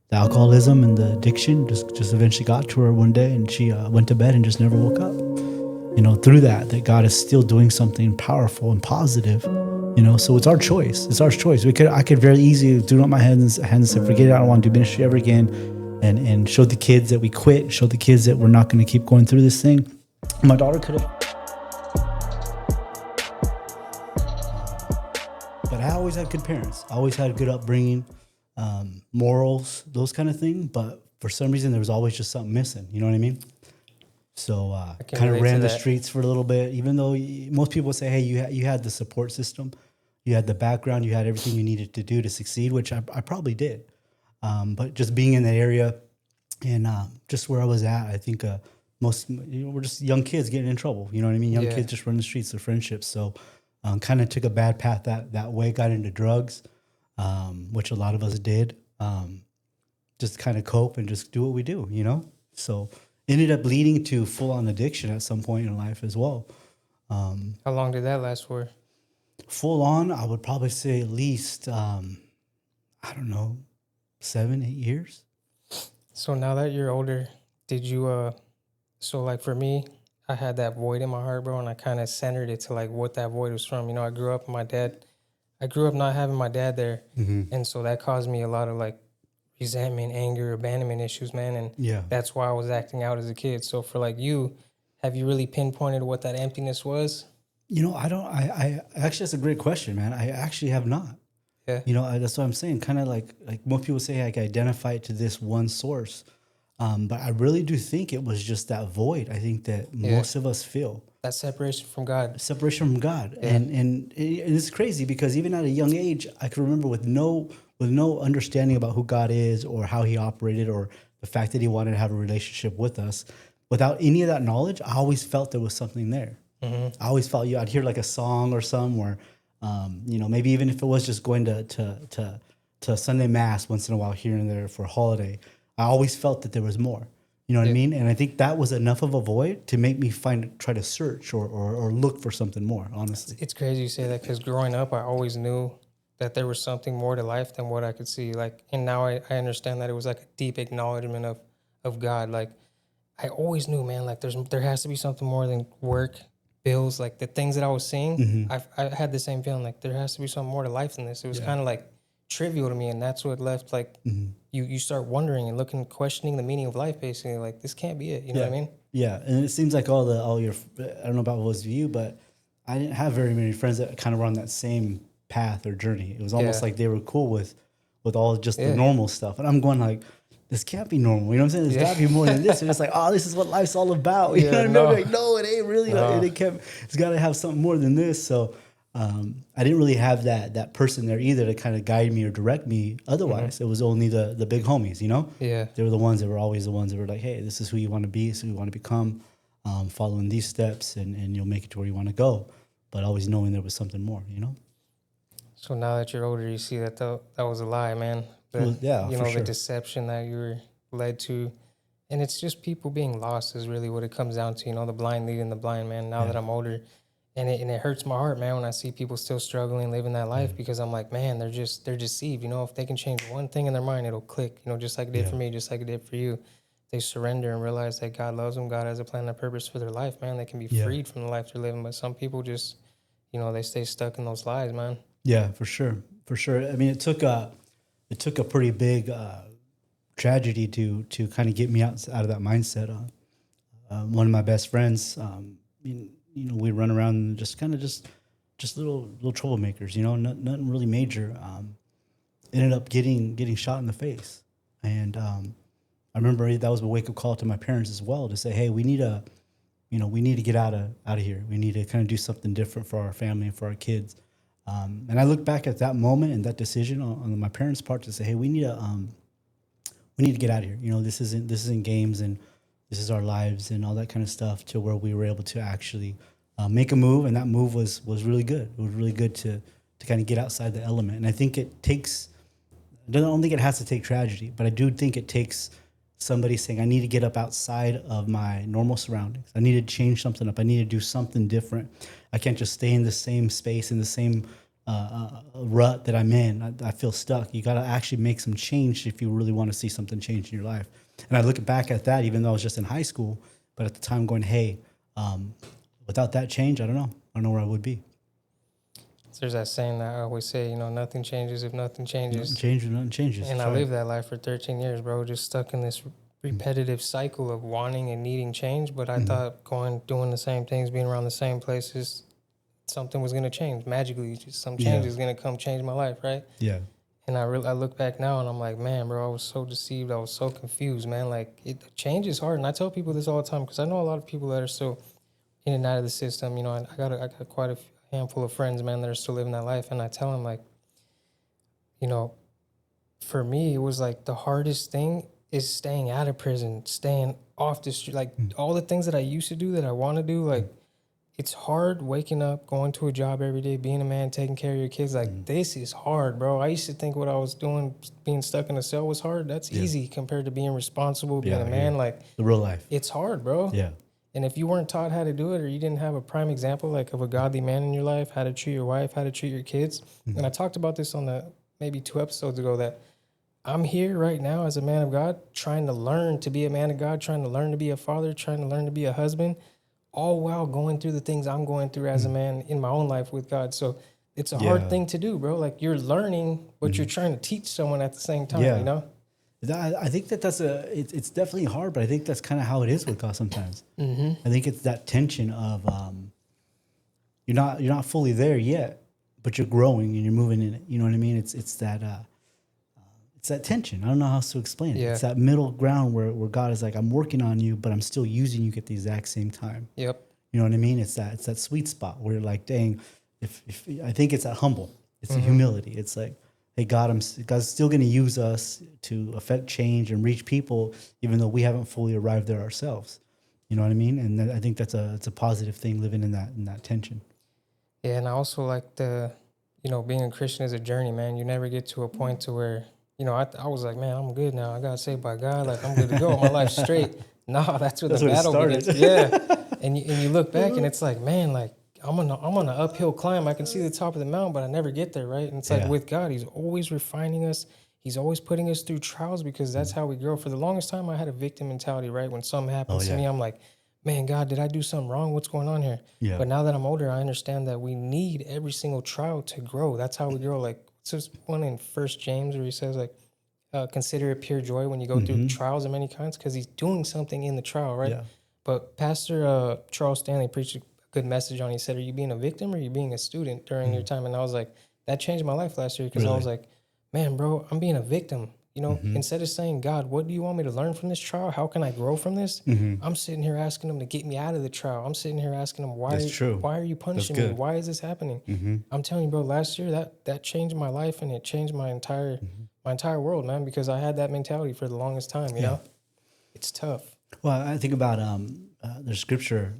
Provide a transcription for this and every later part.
the alcoholism and the addiction just eventually got to her one day, and she went to bed and just never woke up. Through that God is still doing something powerful and positive. So it's our choice. It's our choice. I could very easily do up my hands and say, forget it, I don't want to do ministry ever again, and show the kids that we quit, show the kids that we're not going to keep going through this thing. My daughter could have, but I always had good parents. I always had good upbringing, morals, those kind of things. But for some reason, there was always just something missing. You know what I mean? So kind of ran the streets for a little bit, even though most people say, hey, you had the support system, you had the background, you had everything you needed to do to succeed, which I probably did. But just being in that area and just where I was at, I think we're just young kids getting in trouble. You know what I mean? Young kids just running the streets of friendships. So kind of took a bad path that way, got into drugs, which a lot of us did, just kind of cope and just do what we do, So ended up leading to full-on addiction at some point in life as well. How long did that last for? Full on, I would probably say at least, 7-8 years. So now that you're older, did you, so like for me, I had that void in my heart, bro, and I kind of centered it to like what that void was from. I grew up not having my dad there. Mm-hmm. And so that caused me a lot of like resentment, anger, abandonment issues, man. And that's why I was acting out as a kid. So for like you, have you really pinpointed what that emptiness was? I actually, that's a great question, man. I actually have not. Yeah. That's what I'm saying. Kind of like most people say, I identify it to this one source. But I really do think it was just that void. I think that most of us feel that separation from God. Yeah. And it's crazy because even at a young age, I can remember with no understanding about who God is or how he operated or the fact that he wanted to have a relationship with us. Without any of that knowledge, I always felt there was something there. Mm-hmm. I always felt I'd hear like a song or some where, maybe even if it was just going to Sunday mass once in a while here and there for a holiday, I always felt that there was more. You know what I mean? And I think that was enough of a void to make me try to search or look for something more, honestly. It's crazy you say that because growing up, I always knew that there was something more to life than what I could see. Like, and now I understand that it was like a deep acknowledgement of God. Like, I always knew, man, like there has to be something more than work, bills, like the things that I was seeing. Mm-hmm. I had the same feeling, like there has to be something more to life than this. It was kind of like trivial to me, and that's what left like you start wondering and looking, questioning the meaning of life, basically. Like, this can't be it. You know what I mean? Yeah, and it seems like all your I don't know about what was you, but I didn't have very many friends that kind of were on that same path or journey. It was almost like they were cool with all just the normal stuff, and I'm going like, this can't be normal. You know what I'm saying? There's got to be more than this. And it's like, oh, this is what life's all about. You know what I mean? Like, no, it ain't really. No. It's got to have something more than this. So I didn't really have that person there either to kind of guide me or direct me. Otherwise, it was only the big homies, Yeah. They were the ones that were always the ones that were like, hey, this is who you want to be. This is who you want to become. Following these steps and you'll make it to where you want to go. But always knowing there was something more, So now that you're older, you see that that was a lie, man. The deception that you were led to. And it's just people being lost is really what it comes down to, the blind leading the blind, man, now that I'm older. And it hurts my heart, man, when I see people still struggling, living that life, because I'm like, man, they're deceived. If they can change one thing in their mind, it'll click, just like it did for me, just like it did for you. They surrender and realize that God loves them. God has a plan and a purpose for their life, man. They can be freed from the life they're living. But some people just, they stay stuck in those lies, man. Yeah, for sure. For sure. I mean, it took a pretty big tragedy to kind of get me out of that mindset. One of my best friends, we'd run around and just little troublemakers, nothing really major. Ended up getting shot in the face. And I remember that was a wake-up call to my parents as well to say, hey, we need to get out of here. We need to kind of do something different for our family and for our kids. And I look back at that moment and that decision on my parents' part to say, hey, we need to get out of here. This isn't games, and this is our lives and all that kind of stuff, to where we were able to actually make a move. And that move was really good. It was really good to kind of get outside the element. And I think I don't think it has to take tragedy, but I do think it takes somebody saying, I need to get up outside of my normal surroundings. I need to change something up. I need to do something different. I can't just stay in the same space, in the same rut that I'm in. I feel stuck. You got to actually make some change if you really want to see something change in your life. And I look back at that, even though I was just in high school, but at the time going, hey, without that change, I don't know. I don't know where I would be. There's that saying that I always say, nothing changes if nothing changes. Nothing changes. And I lived that life for 13 years, bro, just stuck in this repetitive cycle of wanting and needing change. But I thought doing the same things, being around the same places, something was going to change magically. Just some change is going to come change my life, right? Yeah. And I look back now and I'm like, man, bro, I was so deceived. I was so confused, man. Like, change is hard. And I tell people this all the time because I know a lot of people that are still in and out of the system. I got quite a handful of friends, man, that are still living that life. And I tell them, like, for me, it was like the hardest thing is staying out of prison, staying off the street. Like, all the things that I used to do that I want to do, like, it's hard waking up, going to a job every day, being a man, taking care of your kids. Like, this is hard, bro. I used to think what I was doing, being stuck in a cell was hard. That's easy compared to being responsible, being a man. Like, the real life. It's hard, bro. Yeah. And if you weren't taught how to do it, or you didn't have a prime example, like, of a godly man in your life, how to treat your wife, how to treat your kids. And I talked about this on maybe 2 episodes ago, that I'm here right now as a man of God, trying to learn to be a man of God, trying to learn to be a father, trying to learn to be a husband, all while going through the things I'm going through as a man in my own life with God. So it's a hard thing to do, bro. Like, you're learning, but you're trying to teach someone at the same time, I think it's definitely hard, but I think that's kind of how it is with God sometimes. I think it's that tension of you're not fully there yet, but you're growing and you're moving in it. You know what I mean? It's that tension. I don't know how else to explain it. It's that middle ground where God is like, I'm working on you, but I'm still using you at the exact same time. Yep. You know what I mean? It's that sweet spot where you're like, dang, if I think it's that humble. It's the humility. It's like, hey, God's still going to use us to affect change and reach people, even though we haven't fully arrived there ourselves. You know what I mean? And I think it's a positive thing, living in that tension. Yeah, and I also like being a Christian is a journey, man. You never get to a point to where, I was like, man, I'm good now. I got saved by God. Like, I'm good to go. My life's straight. No, that's where the battle begins. Yeah. And you look back and it's like, man, like, I'm on an uphill climb. I can see the top of the mountain, but I never get there, right? And it's like with God, he's always refining us. He's always putting us through trials because that's how we grow. For the longest time, I had a victim mentality, right? When something happens to me, I'm like, man, God, did I do something wrong? What's going on here? Yeah. But now that I'm older, I understand that we need every single trial to grow. That's how we grow. Like, it's just one in 1 James where he says, like, consider it pure joy when you go through trials of many kinds, because he's doing something in the trial, right? Yeah. But Pastor Charles Stanley preached a good message on it. He said, are you being a victim or are you being a student during your time? And I was like, that changed my life last year, because I was like, man, bro, I'm being a victim. Instead of saying, God, what do you want me to learn from this trial? How can I grow from this? I'm sitting here asking him to get me out of the trial. I'm sitting here asking him, why are you punishing me? Why is this happening? I'm telling you, bro, last year that changed my life, and it changed my entire world, man, because I had that mentality for the longest time, you know? It's tough. Well, I think about there's scripture,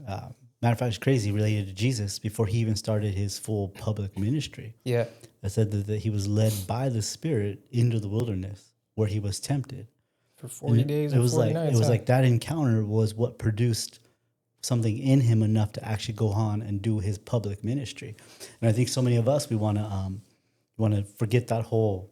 matter of fact, it's crazy, related to Jesus before he even started his full public ministry. Yeah. I said that he was led by the Spirit into the wilderness where he was tempted. For 40 days and 40 nights. It was like that encounter was what produced something in him enough to actually go on and do his public ministry. And I think so many of us, we want to forget that whole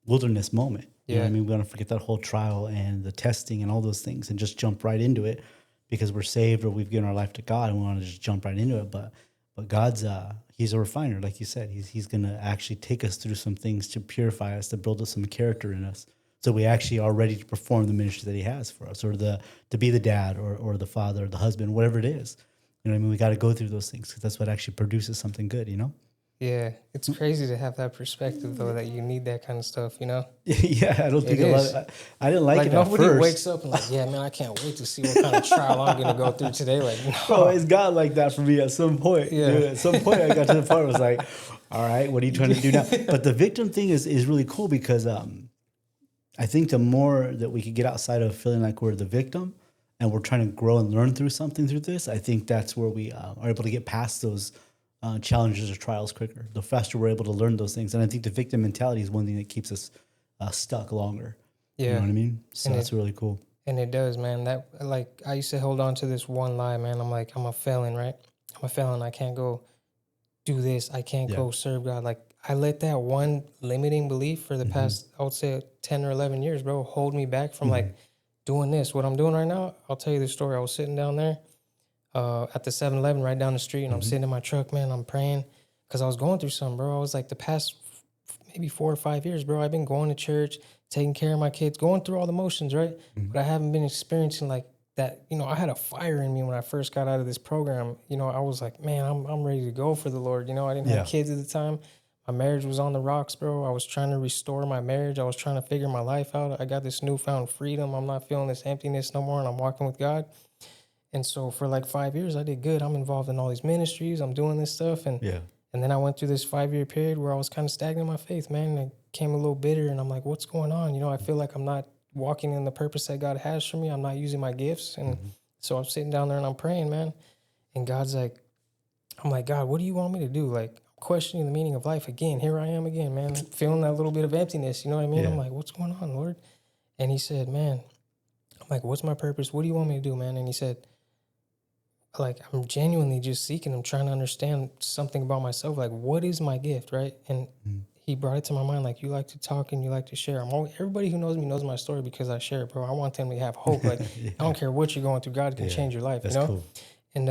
wilderness moment. You know what I mean? We want to forget that whole trial and the testing and all those things and just jump right into it because we're saved or we've given our life to God and we want to just jump right into it. But God's he's a refiner, like you said. He's going to actually take us through some things to purify us, to build up some character in us, so we actually are ready to perform the ministry that he has for us, or to be the dad or the father or the husband, whatever it is. You know what I mean? We got to go through those things because that's what actually produces something good, you know? Yeah, it's crazy to have that perspective, though, that you need that kind of stuff, you know? Yeah, I don't think I didn't like it at first. Nobody wakes up and like, yeah, man, I can't wait to see what kind of trial I'm going to go through today. Like, no. Bro, it's got like that for me at some point. Yeah. Dude, at some point, I got to the part where I was like, all right, what are you trying to do now? But the victim thing is really cool because I think the more that we could get outside of feeling like we're the victim and we're trying to grow and learn through something through this, I think that's where we are able to get past those challenges or trials quicker. The faster we're able to learn those things. And I think the victim mentality is one thing that keeps us stuck longer. Yeah. You know what I mean? So that's really cool. And it does, man. That, like, I used to hold on to this one lie, man. I'm like, I'm a felon, right? I'm a felon. I can't go do this. I can't go serve God. Like, I let that one limiting belief for the past, I would say 10 or 11 years, bro, hold me back from like doing this. What I'm doing right now, I'll tell you the story. I was sitting down there at the 7-Eleven right down the street, and I'm sitting in my truck, man. I'm praying because I was going through something, bro. I was like the past maybe 4 or 5 years, bro. I've been going to church, taking care of my kids, going through all the motions, right? But I haven't been experiencing like that. You know, I had a fire in me when I first got out of this program. You know, I was like, man, I'm ready to go for the Lord. You know, I didn't have kids at the time. My marriage was on the rocks, bro. I was trying to restore my marriage. I was trying to figure my life out. I got this newfound freedom. I'm not feeling this emptiness no more, and I'm walking with God. And so for like 5 years, I did good. I'm involved in all these ministries. I'm doing this stuff. And then I went through this 5-year period where I was kind of stagnant in my faith, man. And I became a little bitter, and I'm like, what's going on? You know, I feel like I'm not walking in the purpose that God has for me. I'm not using my gifts. And so I'm sitting down there and I'm praying, man. And God's like, I'm like, God, what do you want me to do? Like, questioning the meaning of life again. Here I am again, man, feeling that little bit of emptiness. You know what I mean? I'm like, what's going on, Lord? And he said, man, I'm like, what's my purpose? What do you want me to do, man? And he said, like, I'm genuinely just seeking. I'm trying to understand something about myself. Like, what is my gift, right? And he brought it to my mind, like, you like to talk and you like to share. Everybody who knows me knows my story because I share it, bro. I want them to have hope. Like, I don't care what you're going through. God can change your life, you know? Cool. And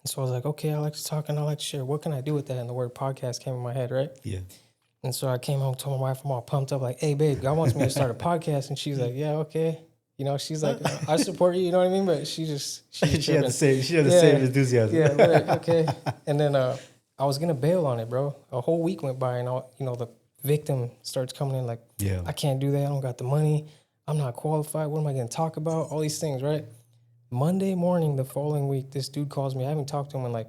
so I was like, okay, I like to talk and I like to share. What can I do with that? And the word podcast came in my head, right? Yeah. And so I came home, told my wife, I'm all pumped up, like, hey, babe, God wants me to start a podcast. And she's like, yeah, okay. You know, she's like, I support you, you know what I mean? But she had the same enthusiasm. Yeah, right, okay. And then I was going to bail on it, bro. A whole week went by and, the victim starts coming in like, I can't do that. I don't got the money. I'm not qualified. What am I going to talk about? All these things, right? Monday morning, the following week, this dude calls me. I haven't talked to him in like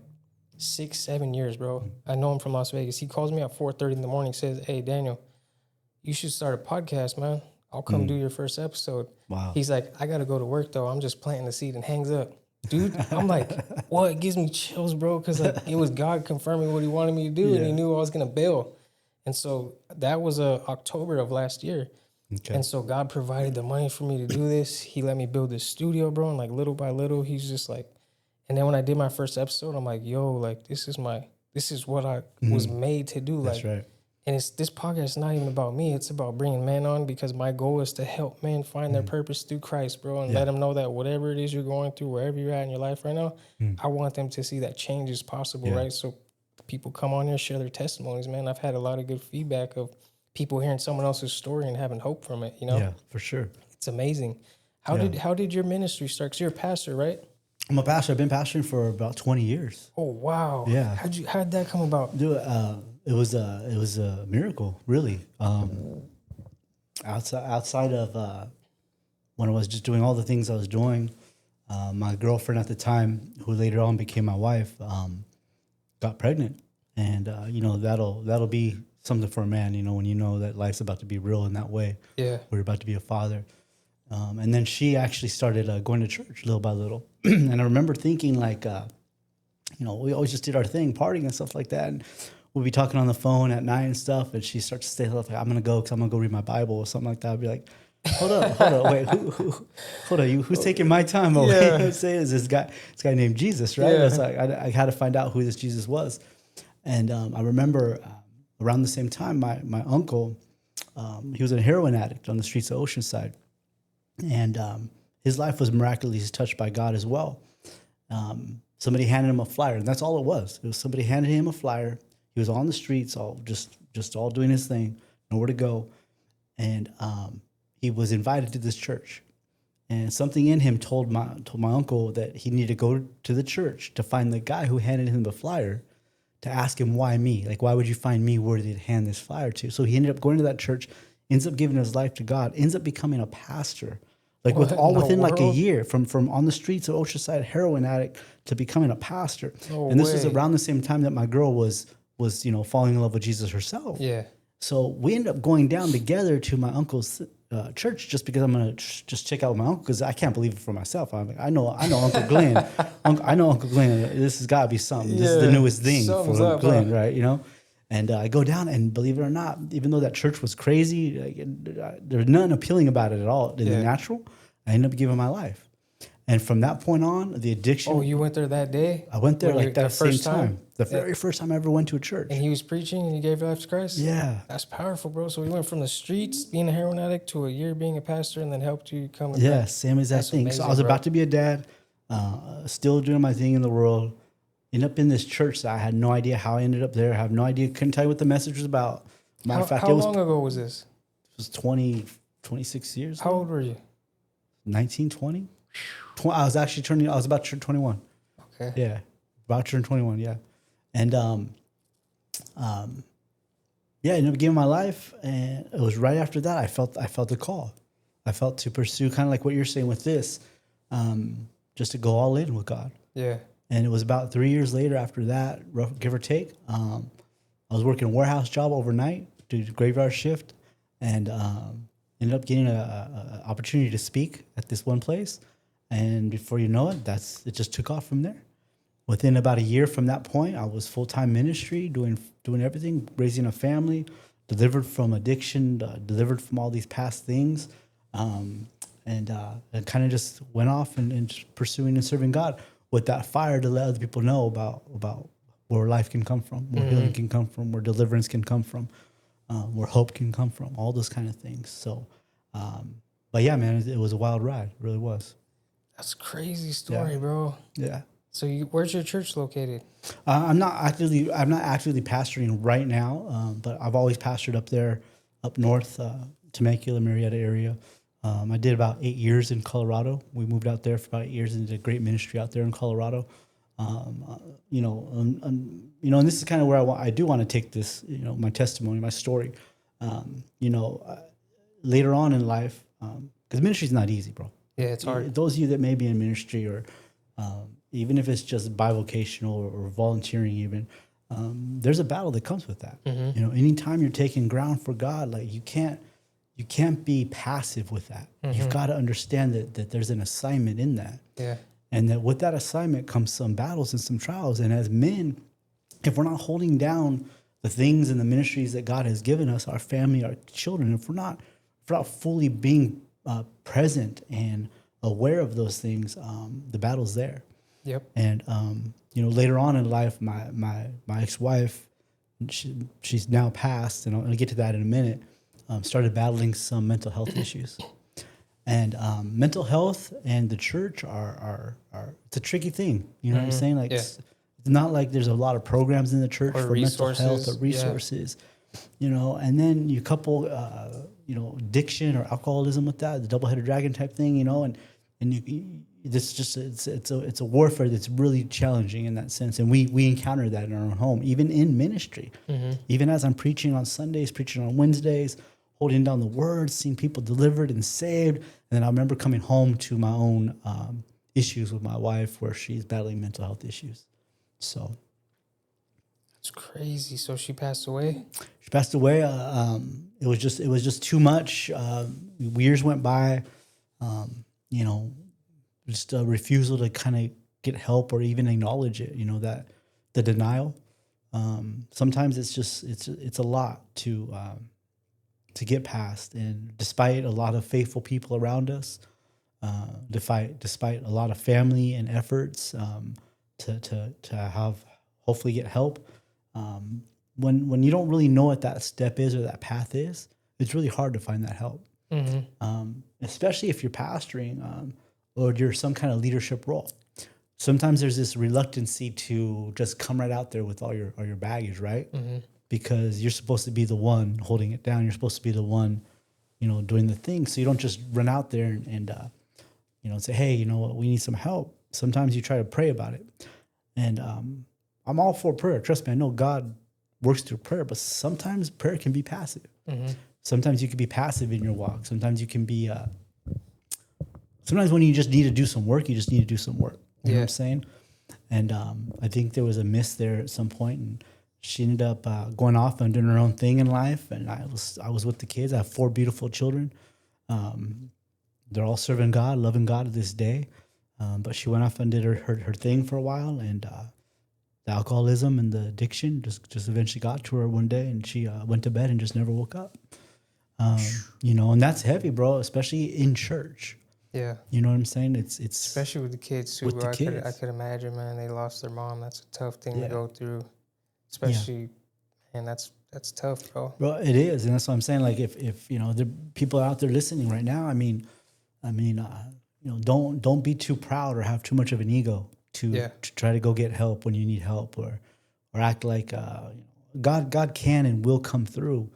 6-7 years, bro. I know him from Las Vegas. He calls me at 4:30 in the morning, says, hey, Daniel, you should start a podcast, man. I'll come do your first episode. Wow. He's like, I got to go to work, though. I'm just planting the seed, and hangs up. Dude, I'm like, what? It gives me chills, bro, because like, it was God confirming what he wanted me to do, and he knew I was going to bail. And so that was October of last year. Okay. And so God provided the money for me to do this. He let me build this studio, bro, and like little by little, he's just like, and then when I did my first episode, I'm like, yo, like this is what I was made to do. That's like, right. And this podcast is not even about me. It's about bringing men on because my goal is to help men find their purpose through Christ, bro, and let them know that whatever it is you're going through, wherever you're at in your life right now, I want them to see that change is possible, right? So people come on here, share their testimonies, man. I've had a lot of good feedback of people hearing someone else's story and having hope from it, you know? Yeah, for sure. It's amazing. How did your ministry start? Because you're a pastor, right? I'm a pastor. I've been pastoring for about 20 years. Oh, wow. Yeah. How did that come about? Dude, it was a miracle, really. Outside of when I was just doing all the things I was doing, my girlfriend at the time, who later on became my wife, got pregnant, and that'll be something for a man, when you know that life's about to be real in that way. Yeah, we're about to be a father, and then she actually started going to church little by little, and I remember thinking like, we always just did our thing, partying and stuff like that, and we'd be talking on the phone at night and stuff, and she starts to say, like, I'm gonna go because I'm gonna go read my Bible or something like that. I'd be like, hold up, wait, hold on, who's taking my time away? Yeah. You know what I'm saying? Is this guy named Jesus, right? Yeah. It's like I had to find out who this Jesus was, and I remember around the same time, my uncle, he was a heroin addict on the streets of Oceanside, and his life was miraculously touched by God as well. Somebody handed him a flyer, and that's all it was. It was somebody handed him a flyer. He was on the streets, all just all doing his thing, nowhere to go, and he was invited to this church. And something in him told my uncle that he needed to go to the church to find the guy who handed him the flyer, to ask him, why me? Like, why would you find me worthy to hand this flyer to? So he ended up going to that church, ends up giving his life to God, ends up becoming a pastor. Like within like a year, from on the streets of Oceanside, heroin addict, to becoming a pastor. And this is around the same time that my girl was falling in love with Jesus herself. Yeah. So we ended up going down together to my uncle's church just because I'm gonna just check out my uncle, because I can't believe it for myself. I know Uncle Glenn. I know Uncle Glenn. This has got to be something. Yeah. This is the newest thing for Uncle Glenn, right? And I go down, and believe it or not, even though that church was crazy, there's nothing appealing about it at all in the natural. I ended up giving my life. And from that point on, the addiction. Oh, you went there that day? I went there like that same time. The very first time I ever went to a church. And he was preaching and you gave your life to Christ? Yeah. That's powerful, bro. So he went from the streets, being a heroin addict, to a year being a pastor, and then helped you come. Yeah, same exact thing. Amazing, so I was about to be a dad, still doing my thing in the world. Ended up in this church that I had no idea how I ended up there. I have no idea. Couldn't tell you what the message was about. Matter of fact, how long ago was this? It was 26 years ago. How old were you? 19, 20? I was about to turn 21. Okay. Yeah. About to turn 21, yeah. And ended up giving my life, and it was right after that I felt the call. I felt to pursue kind of like what you're saying with this, just to go all in with God. Yeah. And it was about 3 years later after that, give or take, I was working a warehouse job overnight, did a graveyard shift, and ended up getting a opportunity to speak at this one place. And before you know it, it just took off from there. Within about a year from that point, I was full-time ministry, doing everything, raising a family, delivered from addiction, delivered from all these past things, and kind of just went off and just pursuing and serving God with that fire to let other people know about where life can come from, where healing can come from, where deliverance can come from, where hope can come from, all those kind of things. So, but yeah, man, it was a wild ride. It really was. That's a crazy story, bro. Yeah. So where's your church located? I'm not actively pastoring right now, but I've always pastored up there, up north, Temecula, Marietta area. I did about 8 years in Colorado. We moved out there for about 8 years and did a great ministry out there in Colorado. And this is kind of where I do want to take this, my testimony, my story. Later on in life, because ministry is not easy, bro. Yeah, it's hard. Those of you that may be in ministry, or even if it's just bivocational or volunteering, even there's a battle that comes with that. Mm-hmm. Anytime you're taking ground for God, like you can't be passive with that. Mm-hmm. You've got to understand that there's an assignment in that. Yeah. And that with that assignment comes some battles and some trials. And as men, if we're not holding down the things and the ministries that God has given us, our family, our children, if we're not fully being present and aware of those things, the battle's there. Yep. And later on in life, my ex-wife, she's now passed, and I'll get to that in a minute. Started battling some mental health issues, and mental health and the church are it's a tricky thing. You know what I'm saying? Like it's not like there's a lot of programs in the church for mental health or resources. And then you couple addiction or alcoholism with that, the double-headed dragon type thing. It's a warfare that's really challenging in that sense, and we encounter that in our own home, even in ministry. Mm-hmm. Even as I'm preaching on Sundays, preaching on Wednesdays, holding down the word, seeing people delivered and saved. And then I remember coming home to my own issues with my wife, where she's battling mental health issues. So that's crazy. So she passed away. She passed away. It was just too much. Years went by. Just a refusal to kind of get help or even acknowledge it. That the denial. Sometimes it's a lot to get past, and despite a lot of faithful people around us, despite a lot of family and efforts to have hopefully get help, when you don't really know what that step is or that path is, it's really hard to find that help. Mm-hmm. Especially if you're pastoring or you're some kind of leadership role. Sometimes there's this reluctancy to just come right out there with all your baggage, right? Mm-hmm. Because you're supposed to be the one holding it down. You're supposed to be the one, doing the thing. So you don't just run out there and say, hey, you know what, we need some help. Sometimes you try to pray about it. And I'm all for prayer. Trust me, I know God works through prayer, but sometimes prayer can be passive. Mm-hmm. Sometimes you can be passive in your walk. Sometimes you can be, sometimes when you just need to do some work, you just need to do some work. You know what I'm saying? And I think there was a miss there at some point, and she ended up going off and doing her own thing in life. And I was with the kids. I have 4 beautiful children. They're all serving God, loving God to this day. But she went off and did her thing for a while, and the alcoholism and the addiction just eventually got to her one day, and she went to bed and just never woke up. And that's heavy, bro, especially in church. Yeah. You know what I'm saying? It's especially with the kids too. With the kids. I could imagine, man. They lost their mom. That's a tough thing to go through. Yeah. Especially, man. That's tough, bro. Bro, it is, and that's what I'm saying. Like, if you know, the people out there listening right now, I mean, you know, don't be too proud or have too much of an ego to try to go get help when you need help, or act like you know, God can and will come through,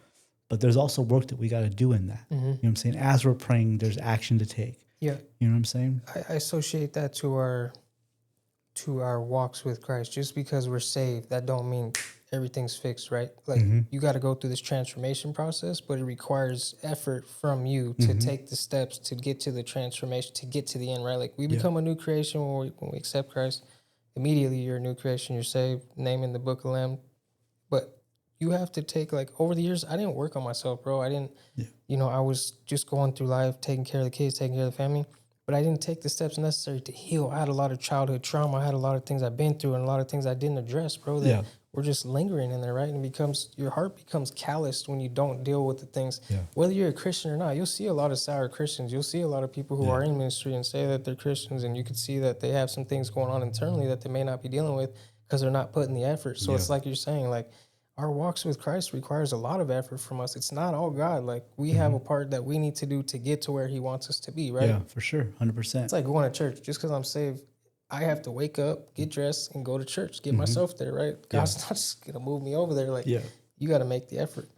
but there's also work that we got to do in that. You know what I'm saying? As we're praying, there's action to take. Yeah, you know what I'm saying. I associate that to our walks with Christ. Just because we're saved, that don't mean everything's fixed, right? Like you got to go through this transformation process, but it requires effort from you to take the steps to get to the transformation, to get to the end, right? Like we become a new creation when we accept Christ. Immediately you're a new creation, you're saved, name in the book of Lamb. But you have to take, like, over the years, I didn't work on myself, bro. I didn't, you know, I was just going through life, taking care of the kids, taking care of the family. But I didn't take the steps necessary to heal. I had a lot of childhood trauma. I had a lot of things I've been through and a lot of things I didn't address, bro, that were just lingering in there, right? And your heart becomes calloused when you don't deal with the things. Whether you're a Christian or not, you'll see a lot of sour Christians. You'll see a lot of people who are in ministry and say that they're Christians, and you can see that they have some things going on internally that they may not be dealing with because they're not putting the effort. So it's like you're saying, like, our walks with Christ requires a lot of effort from us. It's not all God. Like, we have a part that we need to do to get to where he wants us to be, right? Yeah, for sure. 100%. It's like going to church. Just because I'm saved, I have to wake up, get dressed, and go to church, get myself there, right? God's not just going to move me over there. Like, you got to make the effort.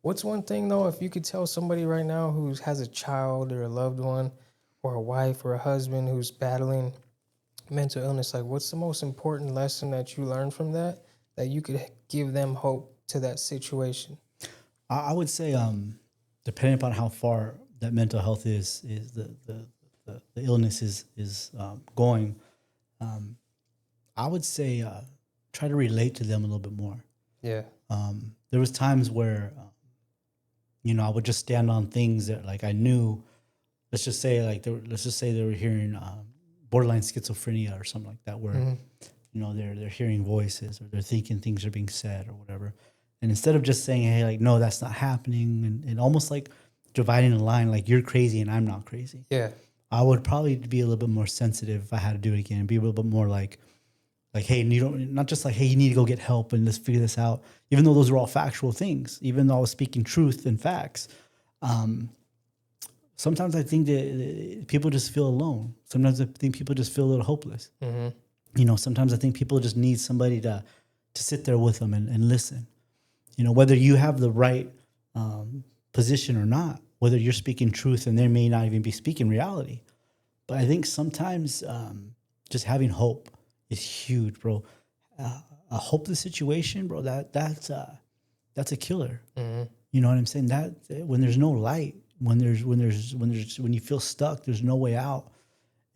What's one thing, though, if you could tell somebody right now who has a child or a loved one or a wife or a husband who's battling mental illness, like, what's the most important lesson that you learned from that you could give them hope to that situation? I would say, depending upon how far that mental health is the illness is going, I would say try to relate to them a little bit more. Yeah. There was times where, you know, I would just stand on things that, like, I knew. Let's just say they were hearing borderline schizophrenia or something like that, where you know, they're hearing voices or they're thinking things are being said or whatever. And instead of just saying, hey, like, no, that's not happening, and almost like dividing the line, like, you're crazy and I'm not crazy. Yeah. I would probably be a little bit more sensitive if I had to do it again, and be a little bit more like, hey, you don't, not just like, hey, you need to go get help and let's figure this out. Even though those are all factual things, even though I was speaking truth and facts, sometimes I think that people just feel alone. Sometimes I think people just feel a little hopeless. You know, sometimes I think people just need somebody to sit there with them and listen. You know, whether you have the right position or not, whether you're speaking truth and they may not even be speaking reality. But I think sometimes just having hope is huge, bro. A hopeless situation, bro, that's a killer. You know what I'm saying? That when there's no light, when you feel stuck, there's no way out.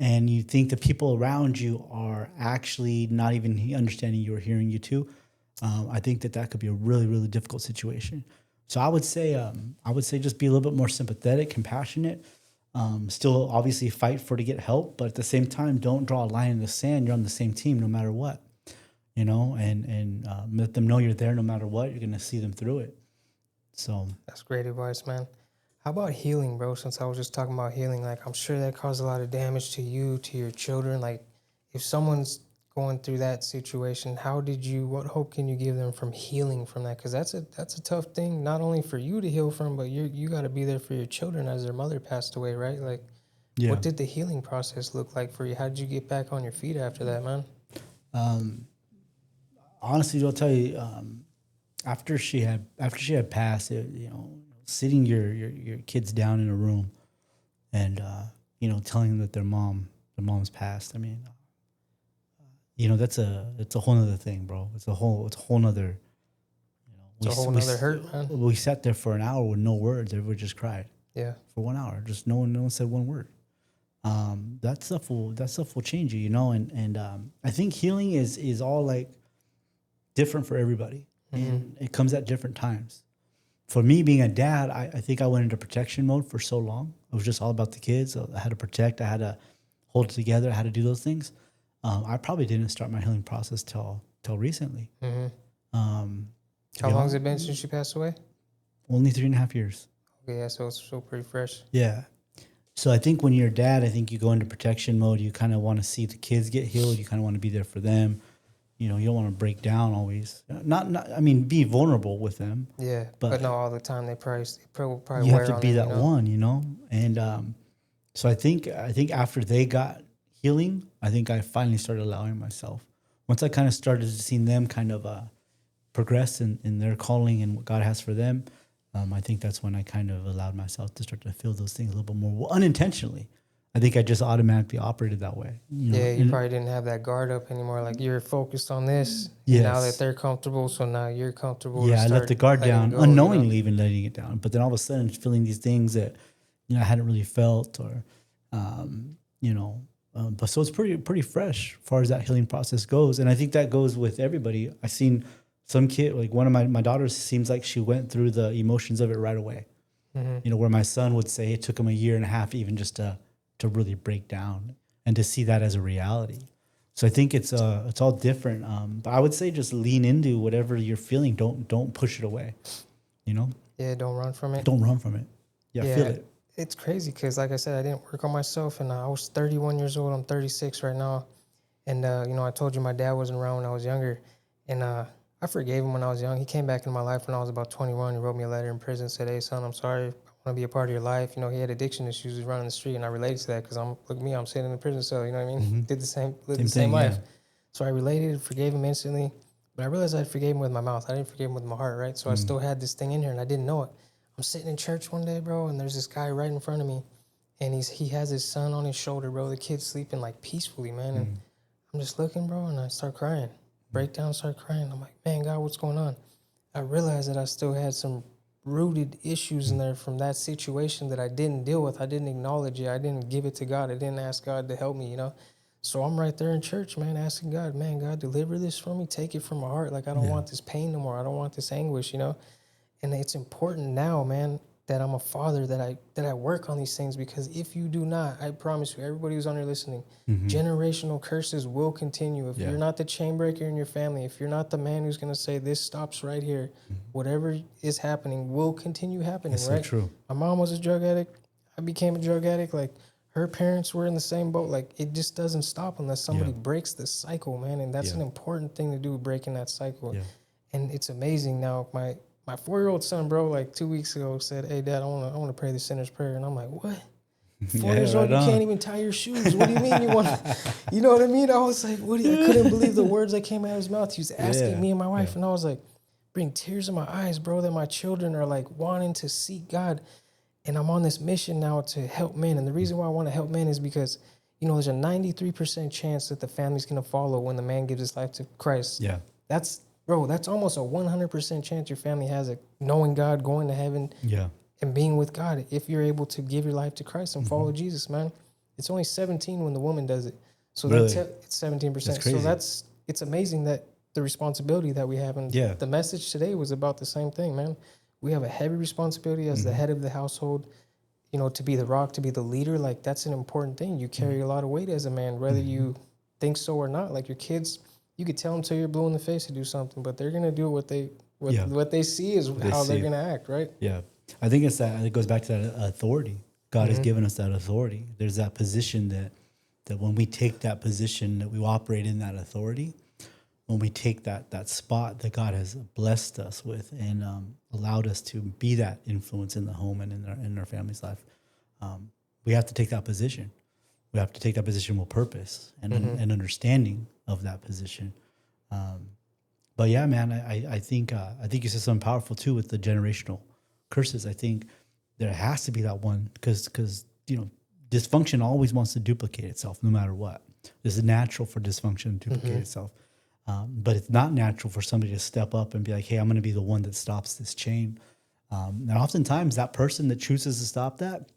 And you think the people around you are actually not even understanding you or hearing you too, I think that could be a really, really difficult situation. So I would say just be a little bit more sympathetic, compassionate. Still, obviously, fight to get help, but at the same time, don't draw a line in the sand. You're on the same team no matter what, you know, and let them know you're there no matter what. You're going to see them through it. So that's great advice, man. How about healing, bro? Since I was just talking about healing, like, I'm sure that caused a lot of damage to you, to your children. Like, if someone's going through that situation, what hope can you give them from healing from that? Because that's a tough thing, not only for you to heal from, but you got to be there for your children as their mother passed away, right? Like, what did the healing process look like for you? How did you get back on your feet after that, man? Honestly, I'll tell you, after she had passed, you know, sitting your kids down in a room and you know, telling them that their mom's passed. I mean, you know, it's a whole other thing, bro. It's a whole nother, you know, it's a whole nother hurt, man. We sat there for an hour with no words. Everyone just cried. Yeah. For 1 hour. Just no one said one word. That stuff will change you, you know, and I think healing is all like different for everybody. And it comes at different times. For me, being a dad, I think I went into protection mode for so long. It was just all about the kids. I had to protect. I had to hold it together. I had to do those things. I probably didn't start my healing process till recently. How long has it been since she passed away? Only 3.5 years. Okay, yeah, so it's still pretty fresh. Yeah. So I think when you're a dad, I think you go into protection mode. You kind of want to see the kids get healed. You kind of want to be there for them. You know, you don't want to break down always. I mean, be vulnerable with them. Yeah, but not all the time. They probably you wear have to on be them, that one, you know. And so I think after they got healing, I think I finally started allowing myself. Once I kind of started to see them kind of progress in their calling and what God has for them, I think that's when I kind of allowed myself to start to feel those things a little bit more unintentionally. I think I just automatically operated that way. You know? Yeah, you probably didn't have that guard up anymore. Like you're focused on this. Yes. Now that they're comfortable, so now you're comfortable. Yeah, I let the guard down, unknowingly even letting it down. But then all of a sudden feeling these things that, you know, I hadn't really felt or, you know, but so it's pretty fresh as far as that healing process goes. And I think that goes with everybody. I've seen some kid, like one of my daughters seems like she went through the emotions of it right away. Mm-hmm. You know, where my son would say it took him a year and a half even just to really break down and to see that as a reality. So I think it's all different. But I would say just lean into whatever you're feeling. Don't push it away, you know? Yeah, don't run from it. Don't run from it. Yeah, feel it. It's crazy because, like I said, I didn't work on myself, and I was 31 years old. I'm 36 right now. And, you know, I told you my dad wasn't around when I was younger. And I forgave him when I was young. He came back into my life when I was about 21. He wrote me a letter in prison, said, "Hey, son, I'm sorry. I want to be a part of your life." You know, he had addiction issues. He was running the street, and I related to that because look at me, I'm sitting in a prison cell. You know what I mean? Mm-hmm. Lived the same life. Yeah. So I related, forgave him instantly. But I realized I forgave him with my mouth. I didn't forgive him with my heart, right? So I still had this thing in here, and I didn't know it. I'm sitting in church one day, bro, and there's this guy right in front of me, and he has his son on his shoulder, bro. The kid's sleeping like peacefully, man. And I'm just looking, bro, and I start crying. Break down, start crying. I'm like, man, God, what's going on? I realized that I still had some rooted issues in there from that situation that I didn't deal with. I didn't acknowledge it. I didn't give it to God. I didn't ask God to help me, you know? So I'm right there in church, man, asking God, man, God, deliver this from me. Take it from my heart. Like, I don't want this pain no more. I don't want this anguish, you know? And it's important now, man, that I'm a father, that I work on these things, because if you do not, I promise you, everybody who's on here listening, generational curses will continue. If you're not the chain breaker in your family, if you're not the man who's going to say this stops right here, whatever is happening will continue happening, it's right? So true. My mom was a drug addict. I became a drug addict. Like, her parents were in the same boat. Like, it just doesn't stop unless somebody breaks the cycle, man. And that's an important thing to do, breaking that cycle. Yeah. And it's amazing now. My 4-year-old son, bro, like 2 weeks ago said, "Hey, Dad, I want to pray the sinner's prayer." And I'm like, "What? 4 years old, you can't even tie your shoes. What do you mean you want to?" You know what I mean? I was like, I couldn't believe the words that came out of his mouth. He was asking me and my wife, and I was like, bring tears in my eyes, bro, that my children are like wanting to seek God. And I'm on this mission now to help men. And the reason why I want to help men is because, you know, there's a 93% chance that the family's going to follow when the man gives his life to Christ. Yeah. That's almost a 100% chance your family has of knowing God, going to heaven, and being with God if you're able to give your life to Christ and follow Jesus, man. It's only 17 when the woman does it. So really? It's 17%. That's crazy. So it's amazing that the responsibility that we have. And the message today was about the same thing, man. We have a heavy responsibility as the head of the household, you know, to be the rock, to be the leader. Like, that's an important thing. You carry a lot of weight as a man, whether you think so or not. Like, your kids, you could tell them till you're blue in the face to do something, but they're gonna do what they see is how they're gonna act, right? Yeah, I think it goes back to that authority. God has given us that authority. There's that position that when we take that position, that we operate in that authority. When we take that spot that God has blessed us with and allowed us to be that influence in the home and in our family's life, we have to take that position. We have to take that position with purpose and understanding of that position. But yeah, man, I think you said something powerful too with the generational curses. I think there has to be that one because you know, dysfunction always wants to duplicate itself no matter what. It's natural for dysfunction to duplicate itself. But it's not natural for somebody to step up and be like, "Hey, I'm going to be the one that stops this chain." And oftentimes that person that chooses to stop that,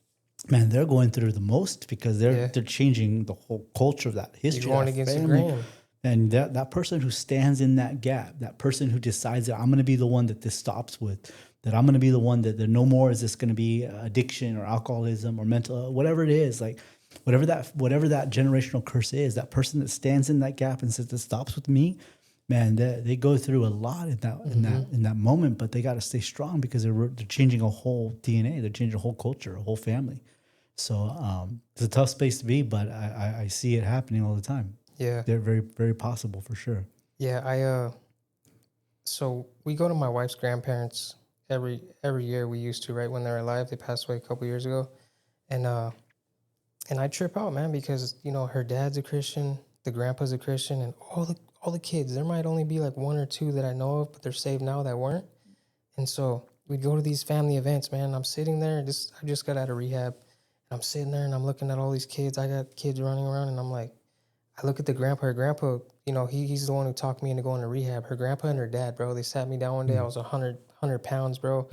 man, they're going through the most because they're changing the whole culture of that history. You're going against the grain. And that person who stands in that gap, that person who decides that I'm going to be the one that this stops with, that I'm going to be the one that there no more is this going to be addiction or alcoholism or mental, whatever it is, like whatever that generational curse is, that person that stands in that gap and says this stops with me, man, they go through a lot in that moment, but they got to stay strong because they're changing a whole DNA, they're changing a whole culture, a whole family. So it's a tough space to be, but I see it happening all the time. Yeah. They're very, very possible for sure. Yeah. So we go to my wife's grandparents every year. We used to, right, when they were alive. They passed away a couple years ago. And I trip out, man, because, you know, her dad's a Christian, the grandpa's a Christian, and all the kids, there might only be like one or two that I know of, but they're saved now that weren't. And so we'd go to these family events, man. I'm sitting there, I just got out of rehab. And I'm sitting there and I'm looking at all these kids. I got kids running around and I'm like, I look at the grandpa. Her grandpa, you know, he's the one who talked me into going to rehab. Her grandpa and her dad, bro, they sat me down one day. I was 100 pounds, bro.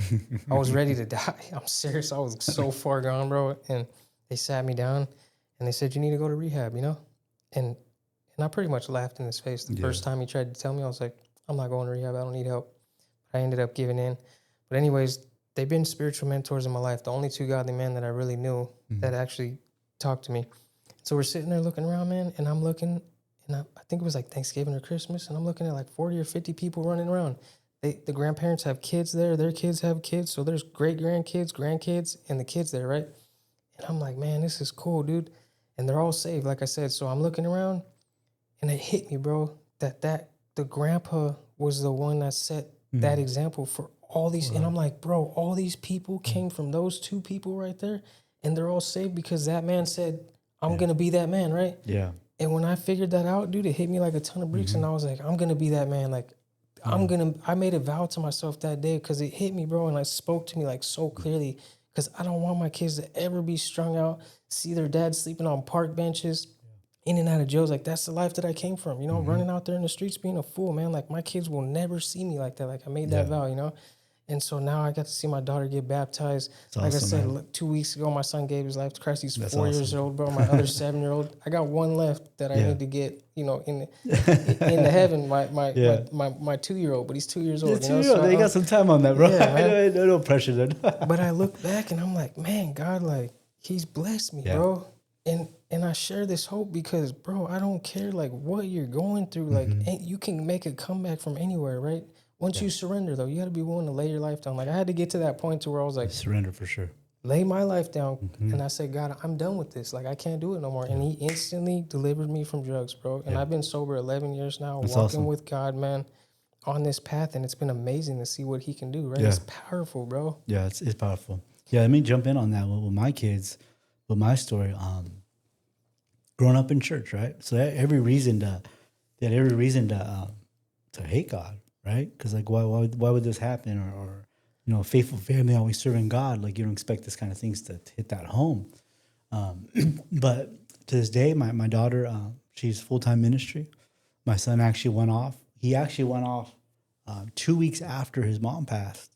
I was ready to die. I'm serious. I was so far gone, bro. And they sat me down and they said, you need to go to rehab, you know? And I pretty much laughed in his face. The first time he tried to tell me, I was like, I'm not going to rehab. I don't need help. But I ended up giving in. But anyways, they've been spiritual mentors in my life. The only two godly men that I really knew that actually talked to me. So we're sitting there looking around, man, and I'm looking, and I think it was like Thanksgiving or Christmas, and I'm looking at like 40 or 50 people running around. The grandparents have kids there. Their kids have kids. So there's great-grandkids, grandkids, and the kids there, right? And I'm like, man, this is cool, dude. And they're all saved, like I said. So I'm looking around, and it hit me, bro, that the grandpa was the one that set that example for all these. Wow. And I'm like, bro, all these people came from those two people right there, and they're all saved because that man said, I'm going to be that man, right? Yeah. And when I figured that out, dude, it hit me like a ton of bricks. And I was like, I'm going to be that man. Like, I made a vow to myself that day because it hit me, bro. And it spoke to me like so clearly because I don't want my kids to ever be strung out, see their dad sleeping on park benches, in and out of jails. Like, that's the life that I came from, you know, running out there in the streets, being a fool, man. Like, my kids will never see me like that. Like, I made that vow, you know? And so now I got to see my daughter get baptized. That's like awesome, I said, look, 2 weeks ago, my son gave his life to Christ. He's That's 4 years old, bro. My other 7-year-old. I got one left that I need to get, you know, into heaven. My 2-year-old, but he's 2 years old. You know? So you got some time on that, bro. Yeah, no pressure then. But I look back and I'm like, man, God, like, he's blessed me, bro. And I share this hope because, bro, I don't care, like, what you're going through. Like, you can make a comeback from anywhere, right? Once you surrender, though, you got to be willing to lay your life down. Like, I had to get to that point to where I was like, surrender for sure. Lay my life down. And I said, God, I'm done with this. Like, I can't do it no more. And he instantly delivered me from drugs, bro. And I've been sober 11 years now, That's walking awesome. With God, man, on this path. And it's been amazing to see what he can do, right? It's powerful, bro. Yeah, it's powerful. Yeah, let me jump in on that with my kids, with my story. Growing up in church, right? So they had every reason to hate God. Right? Because like, why would this happen? Or you know, faithful family always serving God. Like, you don't expect this kind of things to hit that home. But to this day, my daughter, she's full-time ministry. My son actually went off. He actually went off 2 weeks after his mom passed.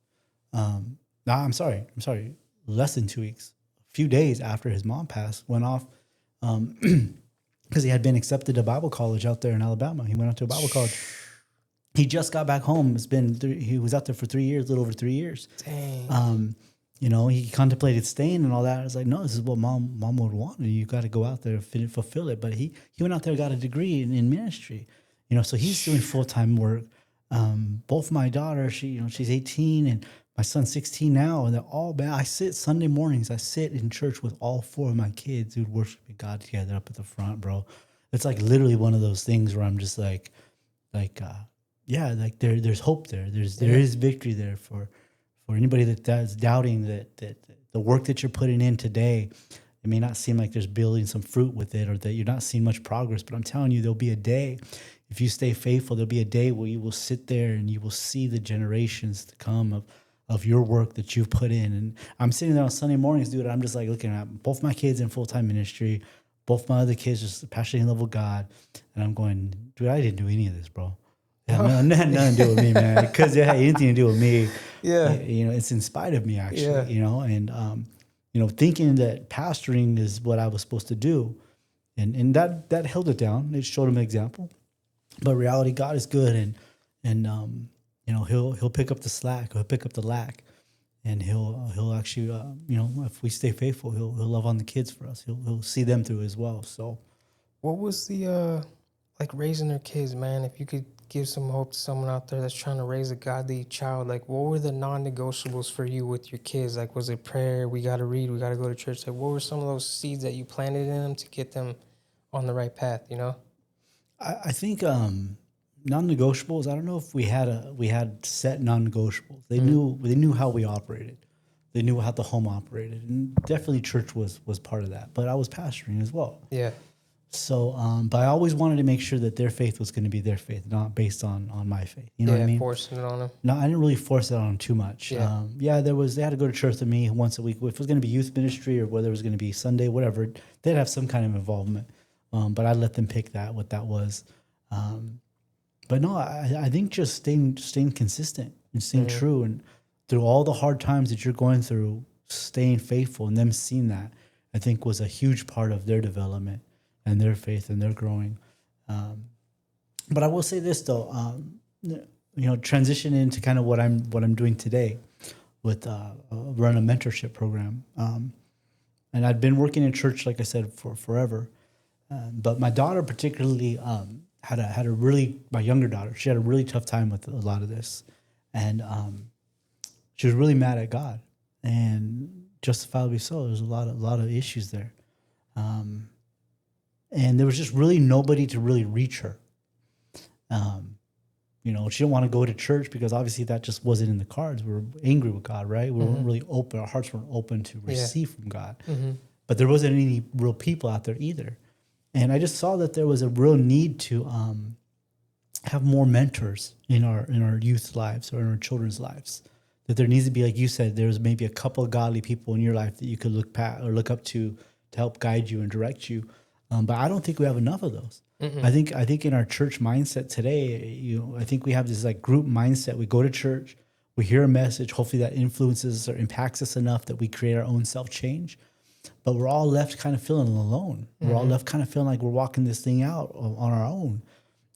No, I'm sorry, less than 2 weeks. A few days after his mom passed, went off because he had been accepted to Bible college out there in Alabama. He went out to a Bible college. He just got back home. He was out there for 3 years, a little over 3 years. Dang. You know, he contemplated staying and all that. I was like, no, this is what mom would want. And you got to go out there and fulfill it. But he went out there and got a degree in ministry. You know, so he's doing full-time work. Both my daughter, she's 18 and my son's 16 now. And they're all bad. I sit Sunday mornings. I sit in church with all 4 of my kids who worshiping God together up at the front, bro. It's like literally one of those things where I'm just like, yeah, like there's hope there. There is victory there for anybody that's doubting that the work that you're putting in today, it may not seem like there's building some fruit with it or that you're not seeing much progress. But I'm telling you, there'll be a day, if you stay faithful, there'll be a day where you will sit there and you will see the generations to come of your work that you've put in. And I'm sitting there on Sunday mornings, dude. I'm just like looking at both my kids in full-time ministry, both my other kids just passionately in love with God, and I'm going, dude, I didn't do any of this, bro. Yeah, nothing to do with me, man. Because it had anything to do with me. Yeah. You know, it's in spite of me, actually, you know, and, you know, thinking that pastoring is what I was supposed to do. And that held it down. It showed him an example. But reality, God is good. And you know, he'll pick up the slack. He'll pick up the lack. And he'll actually, you know, if we stay faithful, he'll love on the kids for us. He'll see them through as well. So what was the... like raising their kids, man, if you could give some hope to someone out there that's trying to raise a godly child, like what were the non-negotiables for you with your kids? Like, was it prayer? We got to read. We got to go to church. Like, what were some of those seeds that you planted in them to get them on the right path? You know, I think non-negotiables. I don't know if we had set non-negotiables. They knew how we operated. They knew how the home operated, and definitely church was part of that. But I was pastoring as well. Yeah. So, but I always wanted to make sure that their faith was going to be their faith, not based on my faith. You know what I mean? Forcing it on them. No, I didn't really force it on them too much. Yeah. They had to go to church with me once a week. If it was going to be youth ministry or whether it was going to be Sunday, whatever, they'd have some kind of involvement. But I let them pick what that was. But no, I think just staying consistent and staying true, and through all the hard times that you're going through, staying faithful and them seeing that, I think was a huge part of their development and their faith and their growing. But I will say this though, transition into kind of what I'm doing today with run a mentorship program. And I'd been working in church, like I said, for forever. But my daughter particularly my younger daughter, she had a really tough time with a lot of this. And she was really mad at God, and justifiably so. There's a lot of issues there. And there was just really nobody to really reach her. She didn't want to go to church because obviously that just wasn't in the cards. We were angry with God, right? We weren't really open. Our hearts weren't open to receive from God. But there wasn't any real people out there either. And I just saw that there was a real need to have more mentors in our youth lives or in our children's lives. That there needs to be, like you said, there's maybe a couple of godly people in your life that you could look up to help guide you and direct you. But I don't think we have enough of those. I think in our church mindset today, I think we have this like group mindset. We go to church, we hear a message, hopefully that influences or impacts us enough that we create our own self-change. But we're all left kind of feeling alone. We're all left kind of feeling like we're walking this thing out on our own.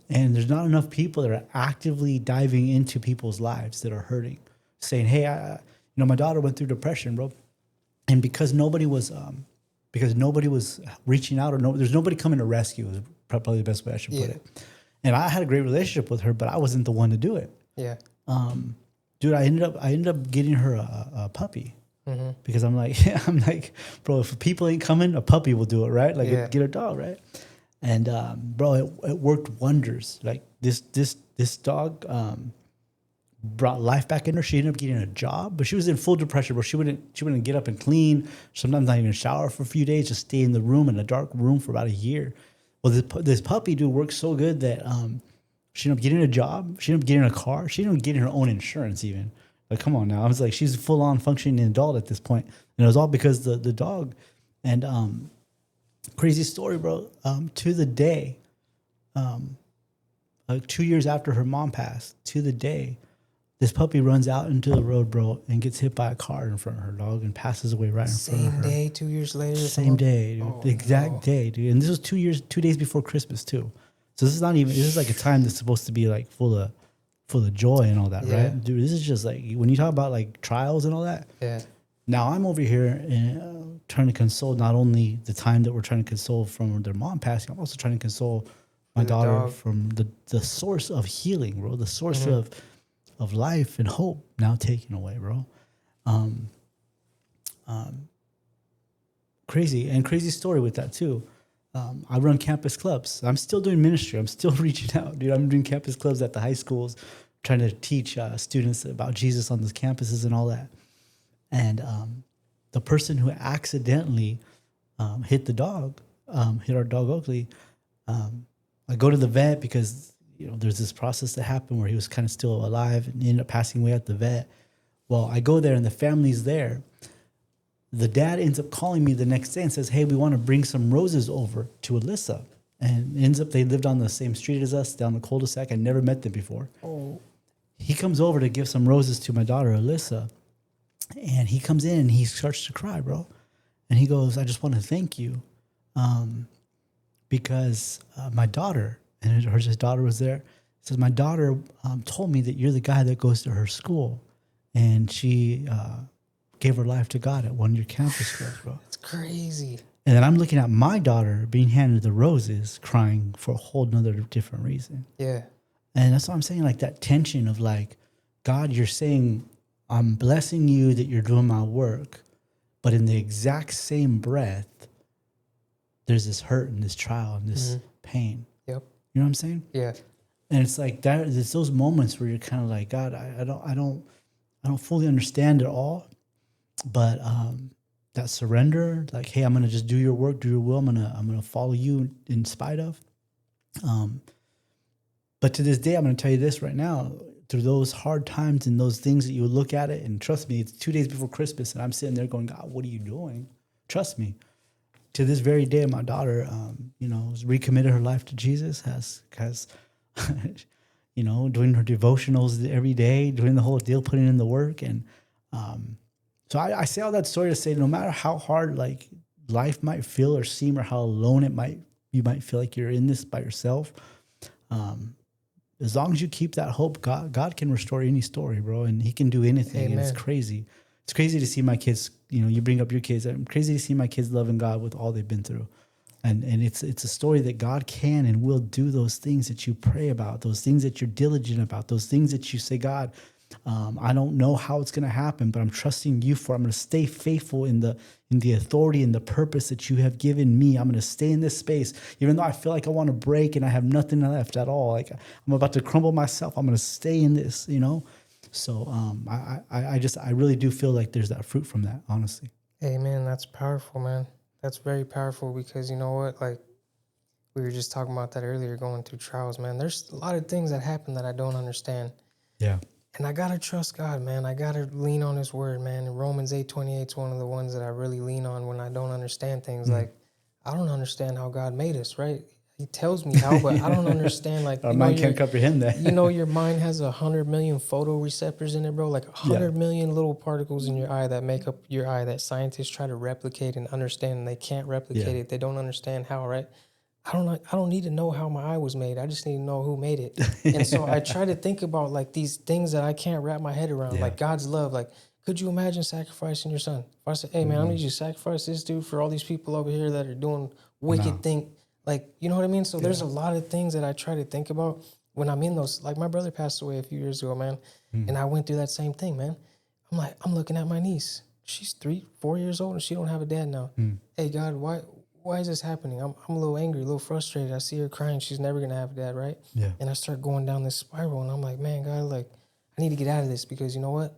And there's not enough people that are actively diving into people's lives that are hurting, saying, hey, my daughter went through depression, bro. And because nobody was reaching out, there's nobody coming to rescue is probably the best way I should put it. And I had a great relationship with her, but I wasn't the one to do it. Yeah. Dude, I ended up getting her a puppy. Because I'm like, bro, if people ain't coming, a puppy will do it, right? Like get a dog, right? And bro, it worked wonders. Like this dog brought life back in her. She ended up getting a job, but she was in full depression, bro. She wouldn't get up and clean. Sometimes not even shower for a few days. Just stay in the room, in a dark room for about a year. Well, this puppy dude worked so good that she ended up getting a job. She ended up getting a car. She ended up getting her own insurance even. Like, come on now. I was like, she's a full-on functioning adult at this point. And it was all because the dog. And crazy story, bro. To the day, like 2 years after her mom passed, to the day, this puppy runs out into the road, bro, and gets hit by a car in front of her, dog, and passes away right in front of her. Same day, 2 years later? Same day, dude. The exact day, dude. And this was 2 days before Christmas, too. So this is like a time that's supposed to be like full of joy and all that, right? Dude, this is just like, when you talk about like trials and all that. Yeah. Now I'm over here and trying to console not only the time that we're trying to console from their mom passing, I'm also trying to console my daughter from the source of healing, bro, the source of life and hope now taken away, bro. Crazy story with that too. I run campus clubs. I'm still doing ministry. I'm still reaching out, dude. I'm doing campus clubs at the high schools, trying to teach students about Jesus on those campuses and all that. And the person who accidentally hit our dog Oakley, I go to the vet because there's this process that happened where he was kind of still alive and ended up passing away at the vet. Well, I go there and the family's there. The dad ends up calling me the next day and says, hey, we want to bring some roses over to Alyssa. And ends up, they lived on the same street as us, down the cul-de-sac. I never met them before. Oh. He comes over to give some roses to my daughter, Alyssa. And he comes in and he starts to cry, bro. And he goes, I just want to thank you because my daughter, and his daughter was there, says, my daughter told me that you're the guy that goes to her school. And she gave her life to God at one of your campus clubs, bro. It's crazy. And then I'm looking at my daughter being handed the roses, crying for a whole nother different reason. Yeah. And that's what I'm saying, like that tension of like, God, you're saying, I'm blessing you that you're doing my work, but in the exact same breath, there's this hurt and this trial and this pain. Yep. You know what I'm saying? Yeah. And it's like that. It's those moments where you're kind of like, God, I don't fully understand it all, but that surrender, like, hey, I'm gonna just do your work, do your will. I'm gonna follow you in spite of. But to this day, I'm gonna tell you this right now. Through those hard times and those things that you would look at it, and trust me, it's 2 days before Christmas, and I'm sitting there going, God, what are you doing? Trust me. To this very day, my daughter, has recommitted her life to Jesus, has doing her devotionals every day, doing the whole deal, putting in the work. And so I say all that story to say, no matter how hard like life might feel or seem, or how alone you might feel like you're in this by yourself, as long as you keep that hope, God can restore any story, bro, and He can do anything. Amen. And it's crazy. It's crazy to see my kids. You bring up your kids. I'm crazy to see my kids loving God with all they've been through, and it's a story that God can and will do those things that you pray about, those things that you're diligent about, those things that you say, God, I don't know how it's going to happen, but I'm trusting you for. I'm going to stay faithful in the authority and the purpose that you have given me. I'm going to stay in this space, even though I feel like I want to break and I have nothing left at all. Like I'm about to crumble myself. I'm going to stay in this, So I really do feel like there's that fruit from that, honestly. Amen. That's powerful, man. That's very powerful, because you know what? Like we were just talking about that earlier, going through trials, man. There's a lot of things that happen that I don't understand. Yeah. And I got to trust God, man. I got to lean on His word, man. And Romans 8:28 is one of the ones that I really lean on when I don't understand things. Like, I don't understand how God made us, right? He tells me how, but I don't understand. Like, our mind can't comprehend that. Your mind has 100 million photoreceptors in it, bro. Like 100 million little particles in your eye that make up your eye that scientists try to replicate and understand, and they can't replicate it. They don't understand how, right? I don't need to know how my eye was made. I just need to know who made it. And so I try to think about like these things that I can't wrap my head around, like God's love. Like, could you imagine sacrificing your son? If I said, hey man, I need you to sacrifice this dude for all these people over here that are doing wicked things. Like, you know what I mean? So there's a lot of things that I try to think about when I'm in those. Like my brother passed away a few years ago, man. And I went through that same thing, man. I'm looking at my niece. She's 3-4 years old and she don't have a dad now. Hey God, why is this happening? I'm a little angry, a little frustrated. I see her crying. She's never going to have a dad, right? Yeah. And I start going down this spiral, and I'm like, man, God, like, I need to get out of this, because you know what?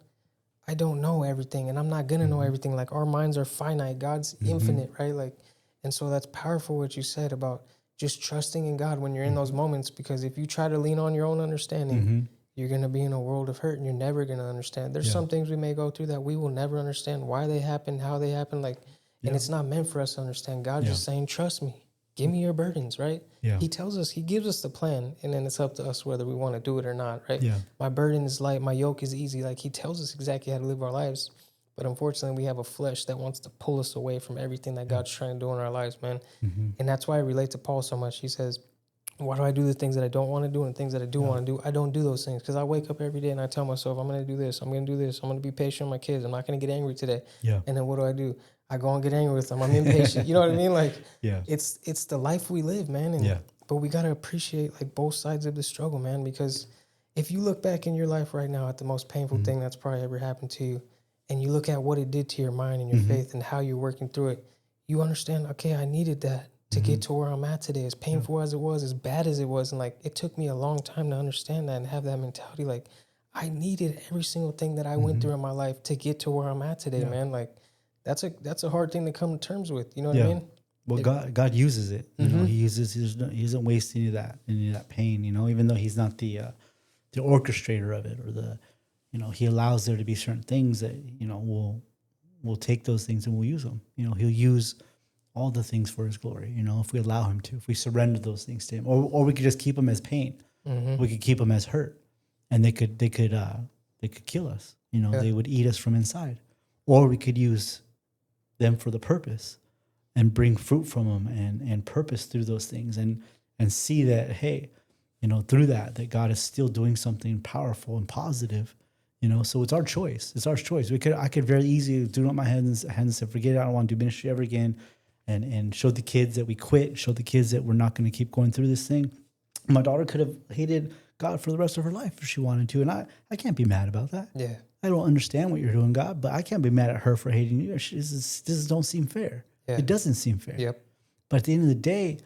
I don't know everything, and I'm not going to know everything. Like, our minds are finite. God's infinite, right? Like, and so that's powerful what you said about just trusting in God when you're in those moments, because if you try to lean on your own understanding, you're going to be in a world of hurt, and you're never going to understand. There's some things we may go through that we will never understand why they happen, how they happen, like, and it's not meant for us to understand. God's just saying, trust me, give me your burdens, right? Yeah. He tells us, He gives us the plan, and then it's up to us whether we want to do it or not, right? Yeah. My burden is light, my yoke is easy. Like He tells us exactly how to live our lives. But unfortunately, we have a flesh that wants to pull us away from everything that God's trying to do in our lives, man. And that's why I relate to Paul so much. He says, why do I do the things that I don't want to do, and things that I do want to do? I don't do those things because I wake up every day and I tell myself, I'm going to do this. I'm going to do this. I'm going to be patient with my kids. I'm not going to get angry today. Yeah. And then what do? I go and get angry with them. I'm impatient. You know what I mean? Like, it's the life we live, man. And, but we got to appreciate like both sides of the struggle, man, because if you look back in your life right now at the most painful thing that's probably ever happened to you, and you look at what it did to your mind and your faith and how you're working through it, you understand, okay, I needed that to get to where I'm at today, as painful as it was, as bad as it was. And like, it took me a long time to understand that and have that mentality. Like, I needed every single thing that I went through in my life to get to where I'm at today, man. Like, that's a hard thing to come to terms with. You know what I mean? Well, God uses it. You know, He doesn't waste any of that pain. You know, even though He's not the orchestrator of it, or He allows there to be certain things that we'll take those things and we'll use them. You know, He'll use all the things for His glory. You know, if we allow Him to, if we surrender those things to Him, or we could just keep them as pain. We could keep them as hurt, and they could kill us. You know, they would eat us from inside, or we could use them for the purpose and bring fruit from them and purpose through those things and see that, hey, through that God is still doing something powerful and positive, so it's our choice. It's our choice. I could very easily do it on my hands and say, forget it. I don't want to do ministry ever again. And show the kids that we quit, show the kids that we're not going to keep going through this thing. My daughter could have hated God for the rest of her life if she wanted to. And I can't be mad about that. Yeah. I don't understand what you're doing, God, but I can't be mad at her for hating you. This don't seem fair. Yeah. It doesn't seem fair. Yep. But at the end of the day,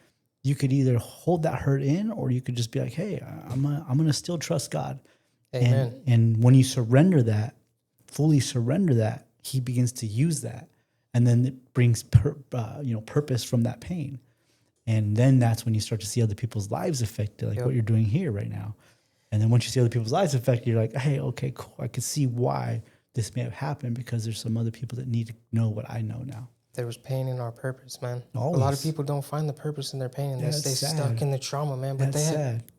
you could either hold that hurt in, or you could just be like, hey, I'm gonna still trust God. Amen. And when you surrender that, fully surrender that, he begins to use that. And then it brings purpose from that pain. And then that's when you start to see other people's lives affected, like what you're doing here right now. And then once you see other people's lives affected, you're like, hey, okay, cool. I can see why this may have happened, because there's some other people that need to know what I know now. There was pain in our purpose, man. Always. A lot of people don't find the purpose in their pain, and they stay stuck in the trauma, man. But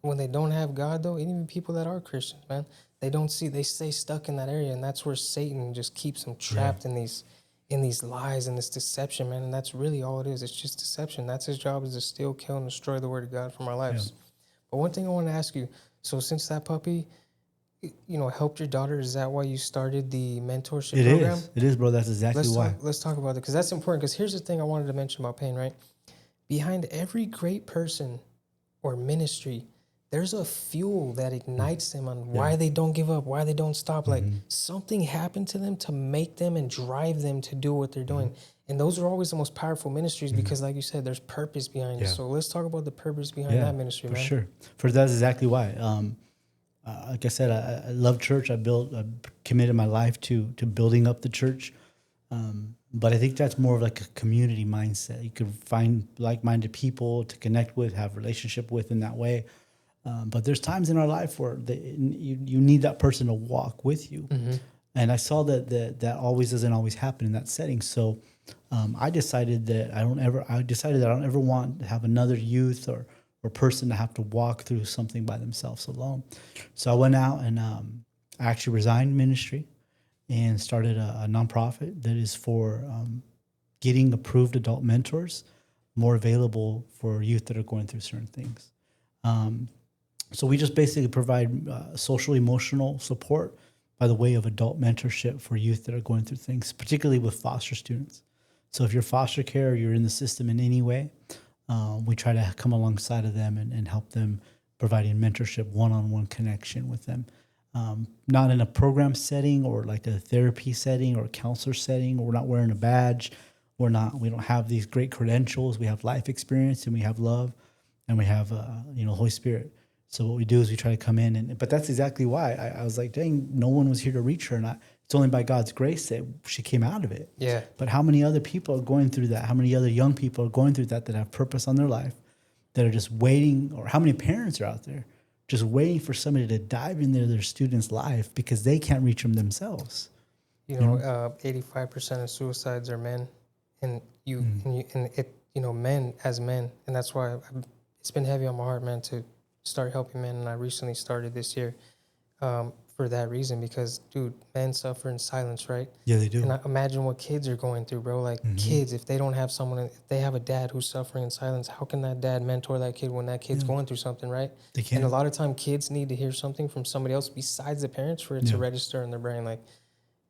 when they don't have God, though, even people that are Christians, man, they stay stuck in that area, and that's where Satan just keeps them trapped in these lies and this deception, man. And that's really all it is. It's just deception. That's his job, is to steal, kill, and destroy the word of God from our lives. Yeah. But one thing I want to ask you, so since that puppy, helped your daughter, is that why you started the mentorship program? It is, bro. That's exactly why. Let's talk about it, because that's important. Because here's the thing I wanted to mention about pain, right? Behind every great person or ministry, there's a fuel that ignites them on why they don't give up, why they don't stop. Like something happened to them to make them and drive them to do what they're doing. And those are always the most powerful ministries because, like you said, there's purpose behind it. So let's talk about the purpose behind that ministry, man. For sure. That's exactly why. Like I said, I love church. I committed my life to building up the church. But I think that's more of like a community mindset. You could find like-minded people to connect with, have a relationship with in that way. But there's times in our life where you need that person to walk with you. And I saw that always doesn't always happen in that setting. So I decided that I don't ever want to have another youth or person to have to walk through something by themselves alone. So I went out and I actually resigned ministry and started a nonprofit that is for getting approved adult mentors more available for youth that are going through certain things. So we just basically provide social emotional support by the way of adult mentorship for youth that are going through things, particularly with foster students. So if you're foster care or you're in the system in any way, we try to come alongside of them and help them, providing mentorship, one-on-one connection with them. Not in a program setting or like a therapy setting or a counselor setting. We're not wearing a badge. We don't have these great credentials. We have life experience and we have love and we have, Holy Spirit. So what we do is we try to come in but that's exactly why I was like, dang, no one was here to reach her. And it's only by God's grace that she came out of it. Yeah. But how many other people are going through that? How many other young people are going through that have purpose on their life, that are just waiting, or how many parents are out there just waiting for somebody to dive into their student's life because they can't reach them themselves? 85% of suicides are men, and men as men, and that's why it's been heavy on my heart, man, to start helping men. And I recently started this year for that reason, because, dude, men suffer in silence, right? Yeah, they do. And I imagine what kids are going through, bro. Like kids, if they don't have if they have a dad who's suffering in silence, how can that dad mentor that kid when that kid's going through something, right? They can't. And a lot of time kids need to hear something from somebody else besides the parents for it to register in their brain.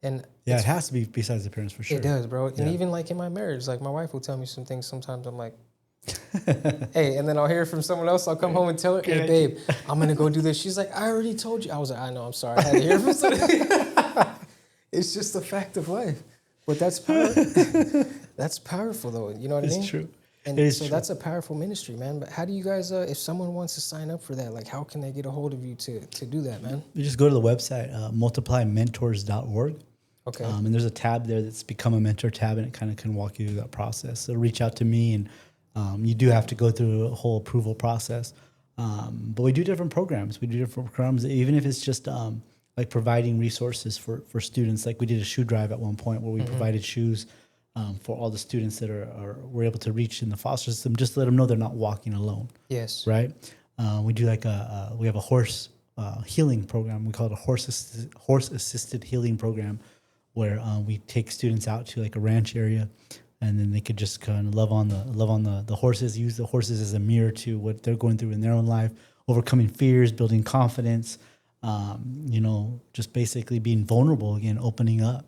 It has to be besides the parents, for sure. It does, bro. And even like in my marriage, like my wife will tell me some things sometimes. I'm like, hey, and then I'll hear it from someone else. I'll come home and tell her, hey, babe, I'm going to go do this. She's like, I already told you. I was like, I know, I'm sorry. I had to hear it from somebody. It's just a fact of life. But that's powerful, though. You know what I mean? It's true. And so that's a powerful ministry, man. But how do you guys, if someone wants to sign up for that, like how can they get a hold of you to do that, man? You just go to the website, multiplymentors.org. Okay. And there's a tab there that's Become a Mentor tab, and it kind of can walk you through that process. So reach out to me, and you do have to go through a whole approval process. But we do different programs. Even if it's just like providing resources for students. Like we did a shoe drive at one point where we provided shoes for all the students that were able to reach in the foster system, just to let them know they're not walking alone. Yes. Right? We do we have a horse healing program. We call it a horse assisted healing program, where we take students out to like a ranch area, and then they could just kind of love on the horses, use the horses as a mirror to what they're going through in their own life, overcoming fears, building confidence, just basically being vulnerable again, opening up.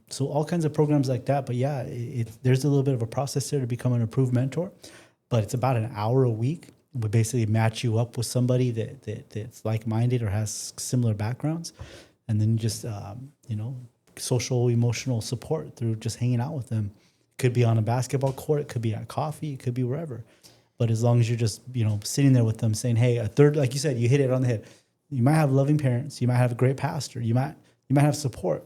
So all kinds of programs like that. But yeah, there's a little bit of a process there to become an approved mentor, but it's about an hour a week. we basically match you up with somebody that's like-minded or has similar backgrounds. And then you just, social, emotional support through just hanging out with them. Could be on a basketball court. It could be at coffee. It could be wherever. But as long as you're just, sitting there with them saying, hey, a third, like you said, you hit it on the head. You might have loving parents. You might have a great pastor. You might have support.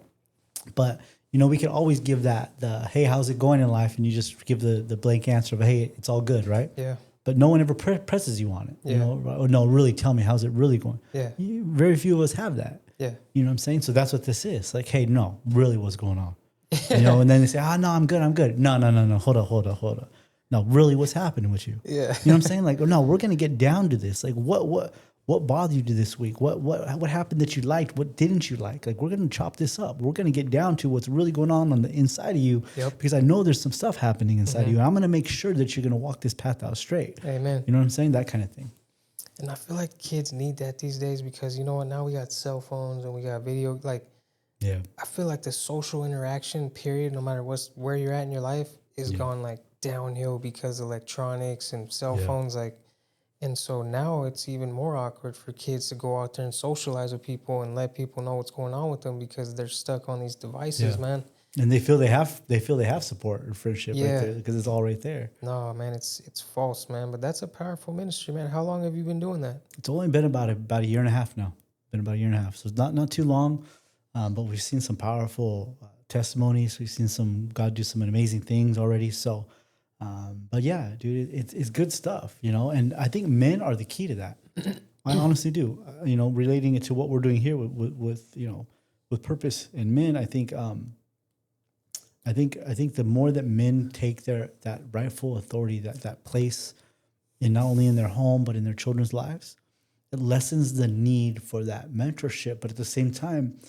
But, we can always give hey, how's it going in life? And you just give the blank answer of, hey, it's all good, right? Yeah. But no one ever presses you on it. Or no, really tell me, how's it really going? Yeah. Very few of us have that. Yeah. You know what I'm saying? So that's what this is. Like, hey, no, really what's going on? And then they say, no, I'm good. No. Hold on. No, really what's happening with you? Yeah. You know what I'm saying? Like, no, we're going to get down to this. Like, what bothered you this week? What happened that you liked? What didn't you like? Like, we're going to chop this up. We're going to get down to what's really going on the inside of you. Yep. Because I know there's some stuff happening inside of you. And I'm going to make sure that you're going to walk this path out straight. Amen. You know what I'm saying? That kind of thing. And I feel like kids need that these days because, you know what, now we got cell phones and we got video. Yeah. I feel like the social interaction period, no matter where you're at in your life, is gone downhill because of electronics and cell phones. And so now it's even more awkward for kids to go out there and socialize with people and let people know what's going on with them because they're stuck on these devices, man. And they feel they have support and friendship right there because it's all right there. No, man, it's false, man. But that's a powerful ministry, man. How long have you been doing that? It's only been about a year and a half now. So it's not too long, but we've seen some powerful testimonies. We've seen God do some amazing things already. So, but yeah, dude, it's good stuff, And I think men are the key to that. I honestly do. Relating it to what we're doing here with purpose and men, I think the more that men take that rightful authority, that place, in not only in their home but in their children's lives, it lessens the need for that mentorship. But at the same time,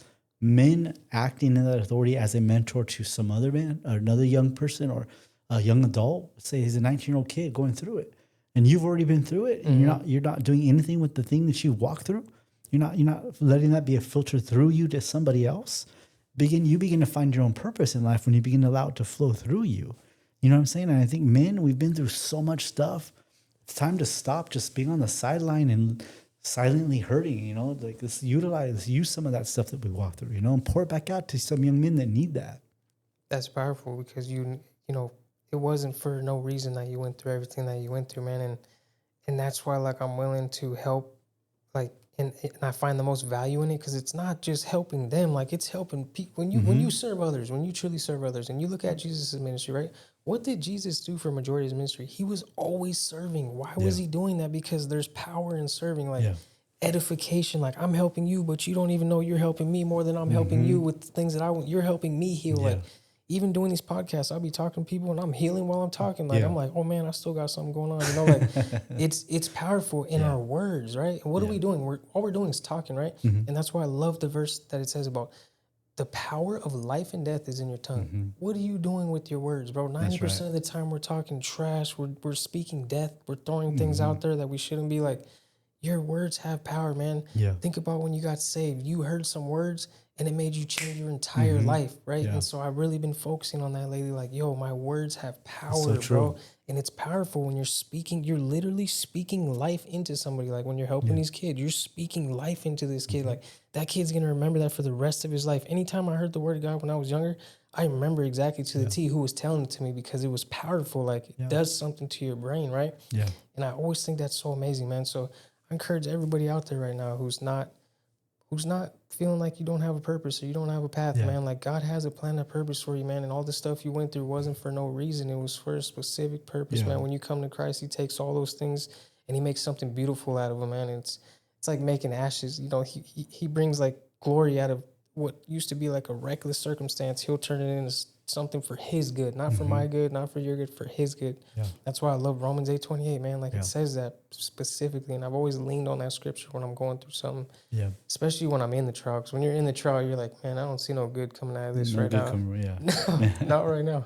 men acting in that authority as a mentor to some other man or another young person or a young adult, say he's a 19-year-old kid going through it, and you've already been through it, and you're not doing anything with the thing that you walked through. You're not letting that be a filter through you to somebody else. You begin to find your own purpose in life when you begin to allow it to flow through you. You know what I'm saying? And I think men, we've been through so much stuff. It's time to stop just being on the sideline and silently hurting, let's use some of that stuff that we walked through, and pour it back out to some young men that need that. That's powerful because it wasn't for no reason that you went through everything that you went through, man. And that's why I'm willing to help, and I find the most value in it because it's not just helping them, it's helping people. When you serve others, when you truly serve others, and you look at Jesus' ministry, right? What did Jesus do for majority of his ministry? He was always serving. Why was he doing that? Because there's power in serving, edification. I'm helping you, but you don't even know you're helping me more than I'm helping you with things that you're helping me heal. Even doing these podcasts, I'll be talking to people and I'm healing while I'm talking. I'm like, oh man, I still got something going on. It's powerful in our words, right? And what are we doing? All we're doing is talking, right? And that's why I love the verse that it says about the power of life and death is in your tongue. What are you doing with your words, bro? 90% of the time we're talking trash. We're speaking death. We're throwing things out there that we shouldn't be. Your words have power, man. Yeah. Think about when you got saved. You heard some words and it made you change your entire life, right? Yeah. And so I've really been focusing on that lately. My words have power, bro. And it's powerful when you're speaking. You're literally speaking life into somebody. When you're helping these kids, you're speaking life into this kid. That kid's going to remember that for the rest of his life. Anytime I heard the word of God when I was younger, I remember exactly to the T who was telling it to me because it was powerful. It does something to your brain, right? Yeah. And I always think that's so amazing, man. So I encourage everybody out there right now who's not feeling like you don't have a purpose or you don't have a path, man. God has a plan and purpose for you, man. And all the stuff you went through wasn't for no reason. It was for a specific purpose, man. When you come to Christ, he takes all those things and he makes something beautiful out of them, man. And it's like making ashes. He brings glory out of what used to be a reckless circumstance. He'll turn it into something for his good, not for my good, not for your good, for his good. Yeah. That's why I love Romans 8:28, man. It says that specifically, and I've always leaned on that scripture when I'm going through something. Yeah. Especially when I'm in the trial, because when you're in the trial, you're like, man, I don't see no good coming out of this right now. No, not right now.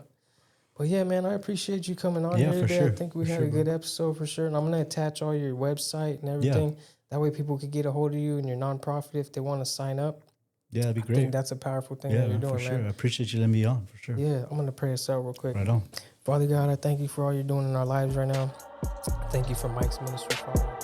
But yeah, man, I appreciate you coming on here today. Sure. I think we had a good episode for sure, and I'm gonna attach all your website and everything. Yeah. That way, people could get a hold of you and your nonprofit if they want to sign up. Yeah, that'd be great. I think that's a powerful thing that you're doing, for sure. Man. I appreciate you letting me on, for sure. Yeah, I'm going to pray us out real quick. Right on. Father God, I thank you for all you're doing in our lives right now. Thank you for Mike's ministry, Father.